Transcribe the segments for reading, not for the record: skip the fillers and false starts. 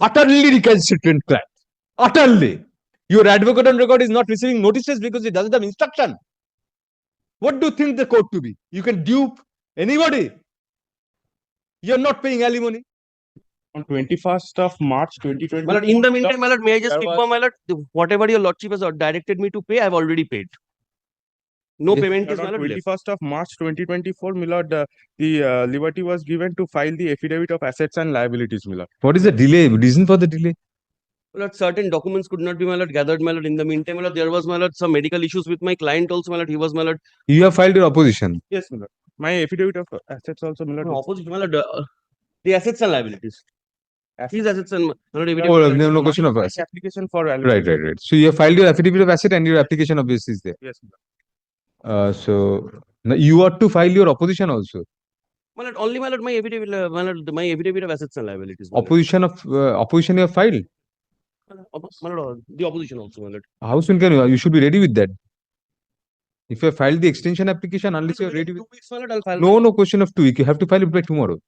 Utterly recalcitrant client. Utterly. Your advocate on record is not receiving notices because he doesn't have instruction. What do you think the court to be? You can dupe anybody. You're not paying alimony. On 21st of March 2020. My lord, in the meantime, my lord, may I just inform, my lord, whatever your lordship has directed me to pay, I've already paid. No Yes. payment is, my On lord, left. 21st of March 2024, my lord, the liberty was given to file the affidavit of assets and liabilities, my lord. What is the delay? Reason for the delay? My lord, certain documents could not be, my lord, gathered, my lord. In the meantime, my lord, there was, my lord, some medical issues with my client also, my lord. He was, my lord. You have filed your opposition. Yes, my lord. My affidavit of assets also, my lord. No, opposition, my lord, the assets and liabilities. His assets and, my lord, Oh, evidence. no question of us. Application for Right. So you have filed your affidavit of asset and your application of this is there. Yes, my lord. So now you ought to file your opposition also. My lord, only, my lord, my affidavit, my lord, my affidavit of assets and liabilities. My lord. Opposition you have filed. My lord, the opposition also, my lord. How soon can you? You should be ready with that. If you have filed the extension application, unless you are ready with. 2 weeks, my lord, I'll file. No question of 2 weeks. You have to file it by tomorrow.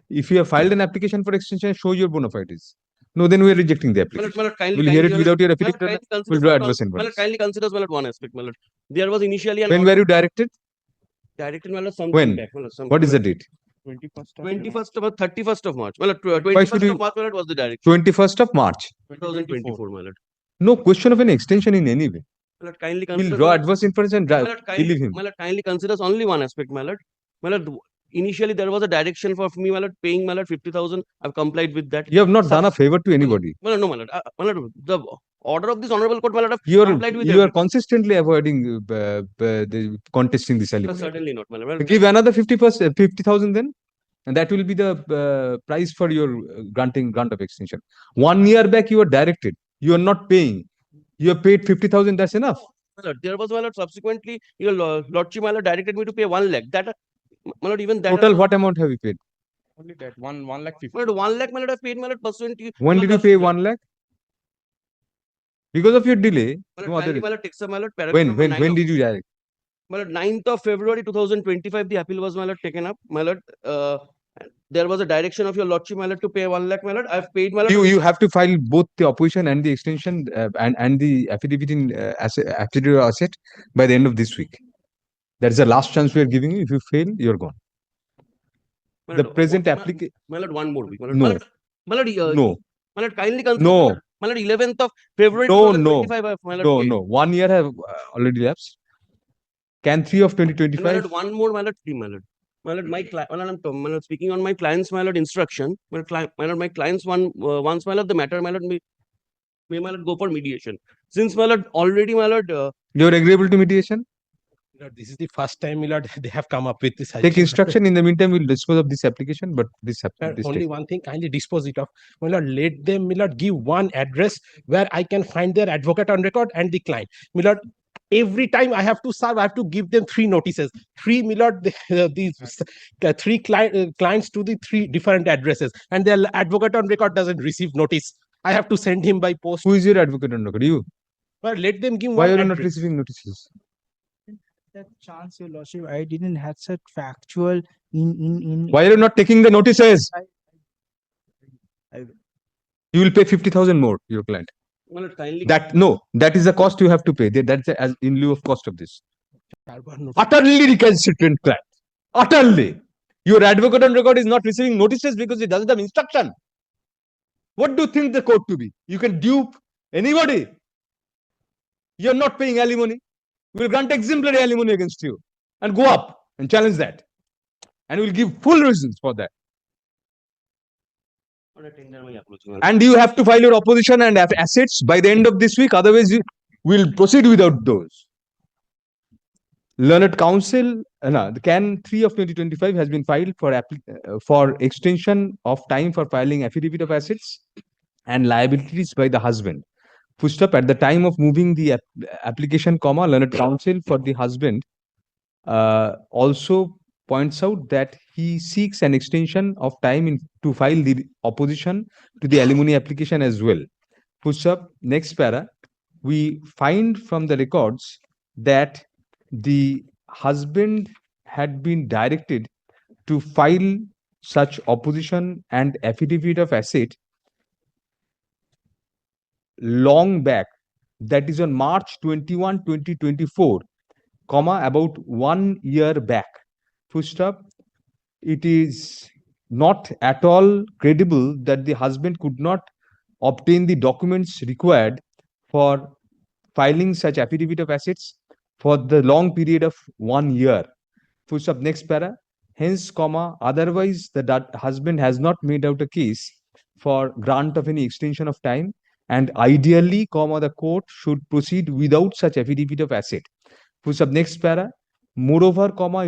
If you have filed an application for extension, show your bona fides. No, then we are rejecting the application. My lord, kindly, We'll hear it kindly, without your my lord, affidavit. kindly We'll consider draw one- adverse my lord, inference. kindly considers, my lord, one aspect, my lord. There was initially an When were you directed? directed, my lord, some When? time back, my lord, some What time is the back. date? 21st of 31st of March. My lord, Why 21st should you- of March, my lord, was the direction. 21st of March. 2024, my lord. No question of an extension in any way. My lord, kindly We'll consider. draw adverse inference and My lord, believe him. my lord, kindly considers only one aspect, my lord. My lord, initially there was a direction for me, my lord, paying, my lord, 50,000. I've complied with that. You have not done a favor to anybody. My lord, no, my lord. My lord, the order of this honorable court, my lord, I've You complied with are everything. consistently avoiding contesting this No, allegation. certainly not, my lord. Give another 50,000 then, and that will be the price for your grant of extension. 1 year back you were directed. You are not paying. You have paid 50,000. That's enough. My lord, there was, my lord, subsequently, your lordship, my lord, directed me to pay 1 lakh. That, my lord, even that. Total what amount have you paid? Only that, 1,50,000. My lord, 1 lakh, my lord, I've paid, my lord, pursuant to. When did you pay 1 lakh? Because of your delay. My No lord, other. kindly, my lord, text, my lord, paragraph When number 9 when of- did you direct? My lord, 9th of February 2025, the appeal was, my lord, taken up. My lord, there was a direction of your lordship, my lord, to pay 1 lakh, my lord. I've paid, my lord. You have to file both the opposition and the extension and the affidavit in affidavit of asset by the end of this week. That is the last chance we are giving you. If you fail, you're gone. My The lord, present my- application. My lord, one more week. My lord, No. my lord, No. my lord, kindly consider. No. My lord, 11th of February No, 2025, my lord, No, paid. no. 1 year have already lapsed. Can 3 of And my 2025? lord, one more, my lord, free, my lord. My lord, my lord, speaking on my client's, my lord, instruction. My lord, my client's once, my lord, the matter, my lord, may, my lord, go for mediation. Since, my lord, already, my lord, You're agreeable to mediation? This is the first time, my lord, they have come up with this. Take instruction. In the meantime, we'll dispose of this application. But this Only one thing, kindly dispose it of. My lord, let them, my lord, give one address where I can find their advocate on record and the client. My lord, every time I have to serve, I have to give them 3 notices. 3, my lord, these 3 clients to the 3 different addresses, and their advocate on record doesn't receive notice. I have to send him by post. Who is your advocate on record? You. But let them give Why one are you not address. receiving notices? That chance, your lordship, I didn't have such factual in. Why are you not taking the notices? I- You will pay 50,000 more, your client. my lord, kindly. That is the cost you have to pay. That's as in lieu of cost of this. Utterly. Utterly recalcitrant client. Utterly. Your advocate on record is not receiving notices because he doesn't have instruction. What do you think the court to be? You can dupe anybody. You're not paying alimony. We'll grant exemplary alimony against you and go up and challenge that. And we'll give full reasons for that. And you have to file your opposition and assets by the end of this week. Otherwise, we'll proceed without those. Learned Counsel, the CAN 3 of 2025 has been filed for extension of time for filing affidavit of assets and liabilities by the husband. Pushed up at the time of moving the application, Learned Counsel for the husband also points out that he seeks an extension of time to file the opposition to the alimony application as well. Push up next para. We find from the records that the husband had been directed to file such opposition and affidavit of asset long back, that is on March 21, 2024, comma, about 1 year back, full stop, it is not at all credible that the husband could not obtain the documents required for filing such affidavit of assets for the long period of 1 year. Full stop, next para. Hence, comma, otherwise the husband has not made out a case for grant of any extension of time, and ideally, comma, the court should proceed without such affidavit of asset. Full stop, next para. Moreover, comma,